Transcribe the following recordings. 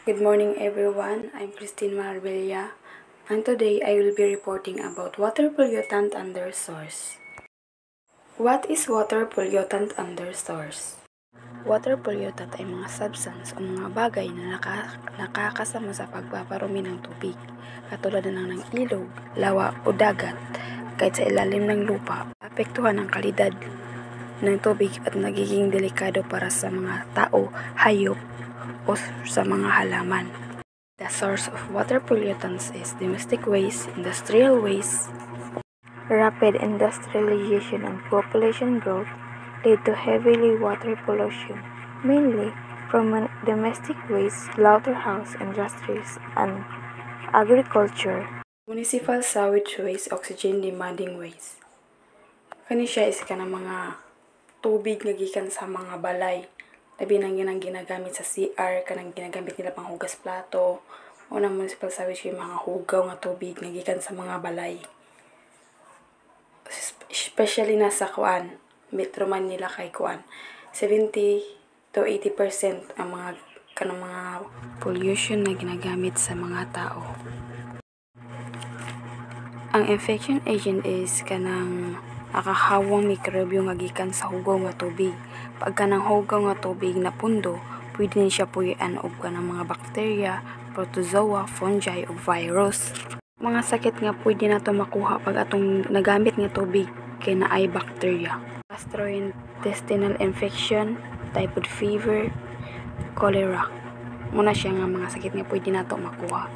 Good morning everyone, I'm Christine Marbella, and today I will be reporting about water pollutant under source. What is water pollutant under source? Water pollutant ay mga substance o mga bagay na nakakasama sa pagpaparumi ng tubig, katulad na ng ilog, lawa o dagat, kahit sa ilalim ng lupa, apektuhan ang kalidad ng tubig at nagiging delikado para sa mga tao, hayop, o sa mga halaman. The source of water pollutants is domestic waste, industrial waste. Rapid industrialization and population growth lead to heavily water pollution, mainly from domestic waste, slaughterhouse industries, and agriculture. Municipal sewage waste, oxygen demanding waste. Kani siya is kanang mga tubig nga gikan sa mga balay. Labi nang yun ang ginagamit sa CR, kanang ginagamit nila pang hugas plato. Unang municipal sewage yung mga hugaw nga tubig nga gikan sa mga balay. Especially na sa kuan, Metro Manila kay kuan. 70 to 80% ang mga kanang mga pollution na ginagamit sa mga tao. Ang infection agent is kanang nakahawang mikrobyo nga gikan sa hugaw nga tubig. Pagka ng hugaw nga tubig na pundo, pwede din siya puyan og kanang mga bakterya, protozoa, fungi o virus. Mga sakit nga pwede nato makuha pag atong nagamit nga tubig kay naay bakterya. Gastrointestinal infection, typhoid fever, cholera. Muna siya nga mga sakit nga pwede nato makuha.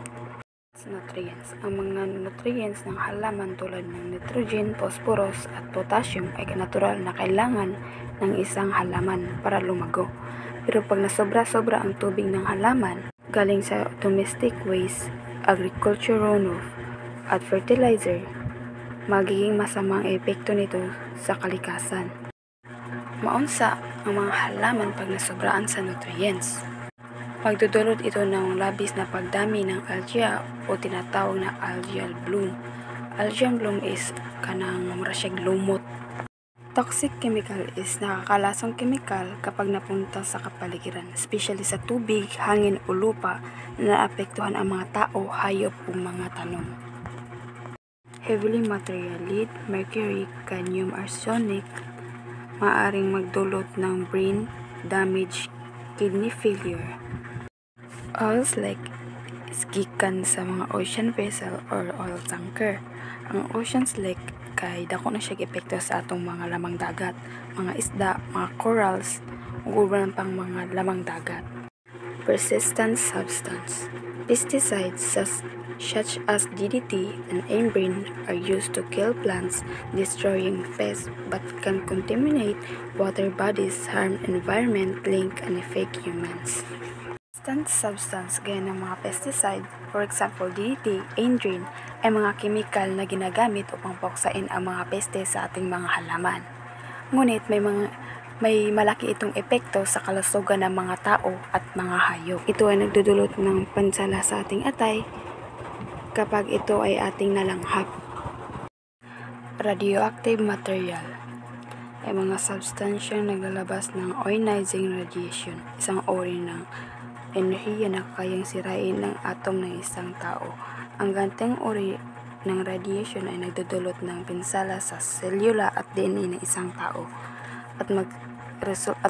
Nutrients. Ang mga nutrients ng halaman tulad ng nitrogen, phosphorus at potassium ay natural na kailangan ng isang halaman para lumago. Pero pag nasobra-sobra ang tubig ng halaman galing sa domestic waste, agriculture runoff at fertilizer, magiging masamang epekto nito sa kalikasan. Maunsa ang mga halaman pag nasobraan sa nutrients. Magdudulot ito ng labis na pagdami ng algae o tinatawag na algal bloom. Algal bloom is kanang mura siyang lumot. Toxic chemical is nakakalasang chemical kapag napunta sa kapaligiran, especially sa tubig, hangin o lupa na naapektuhan ang mga tao, hayop o mga tanom. Heavily material lead, mercury, cadmium, arsenic, maaring magdulot ng brain damage, kidney failure. Oils like gikan sa mga ocean vessel or oil tanker. Ang oceans lake kay dako na siya epekto sa atong mga lamang dagat, mga isda, mga corals, ug uban pang mga lamang dagat. Persistent substance. Pesticides such as DDT and Ambrin are used to kill plants, destroying pests, but can contaminate water bodies, harm environment, link, and affect humans. Persistent substance gaya ng mga pesticide, for example DDT, Ambrin, ay mga kemikal na ginagamit upang puksain ang mga peste sa ating mga halaman. Ngunit may malaki itong epekto sa kalusugan ng mga tao at mga hayop. Ito ay nagdudulot ng pansala sa ating atay kapag ito ay ating nalanghap. Radioactive material ay mga substansya naglalabas ng ionizing radiation, isang uri ng enerhiya na kayang sirain ng atom ng isang tao. Ang ganteng uri ng radiation ay nagdudulot ng pinsala sa selula at DNA ng isang tao at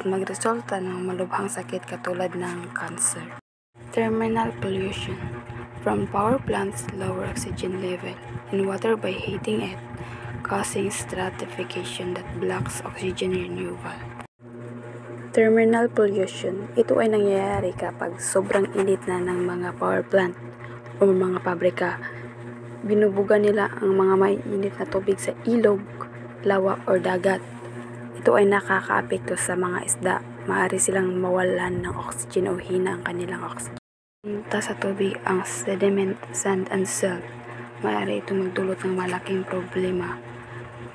magresulta ng malubhang sakit katulad ng cancer. Terminal pollution. From power plants, lower oxygen level in water by heating it, causing stratification that blocks oxygen renewal. Terminal pollution. Ito ay nangyayari kapag sobrang init na ng mga power plant o mga pabrika. Binubuga nila ang mga mainit na tubig sa ilog, lawa o dagat. Ito ay nakakaapekto sa mga isda. Maaari silang mawalan ng oxygen o hina ang kanilang oxygen. Punta sa tubig ang sediment, sand, and silt. Maaari ito magdulot ng malaking problema.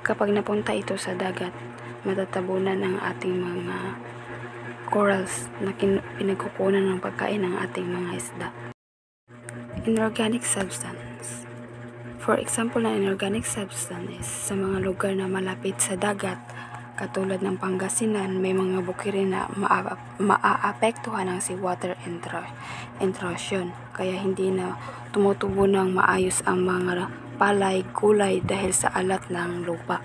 Kapag napunta ito sa dagat, matatabunan ang ating mga corals na pinagkukunan ng pagkain ng ating mga isda. Inorganic substance. For example, na inorganic substance is sa mga lugar na malapit sa dagat Katulad ng Pangasinan, may mga bukid na maaapektuhan ng seawater intrusion, kaya hindi na tumutubo ng maayos ang mga palay, gulay dahil sa alat ng lupa.